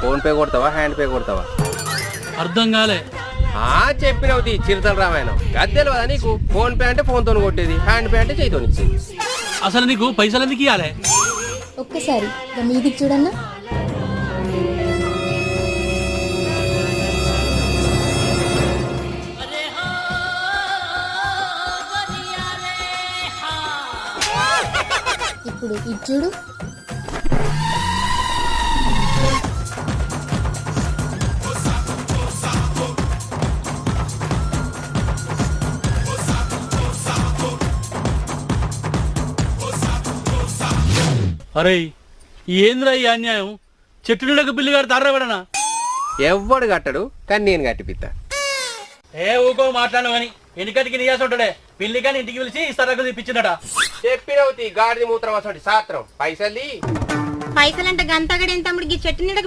Phone pay కొడతావా hand pay కొడతావా? అర్థం కాలే. చెప్పినవుతి చిరుతల రామాయణం గద్దెలు కదా నీకు. ఫోన్ పే అంటే ఫోన్తో కొట్టేది, హ్యాండ్ పే అంటే చేయితో ఇచ్చేది. అసలు నీకు పైసలు ఎందుకు ఇవ్వాలి? ఒక్కసారి ఇక మీదికి చూడన్నా. ఇప్పుడు ఇది చూడు. అరే ఏంద్రా ఈ అన్యాయం? చెట్టు నీడకు బిల్లు గారు తారబడనా? ఎవ్వడు కట్టడు, కానీ నేను కట్టిపిత్తా. ఊకో మాట్లాడను కానీ ఎన్నికటికి నీయాసి ఉంటాడే. పిల్లి కానీ ఇంటికి పిలిచి ఇస్తారకు తెప్పించిందట. చెప్పినవుతి గాడిది మూత్రం అసలు సాత్రం. పైసలు పైసలంటే గంతగడి ఎంత తమ్ముడికి చెట్టు నీడకు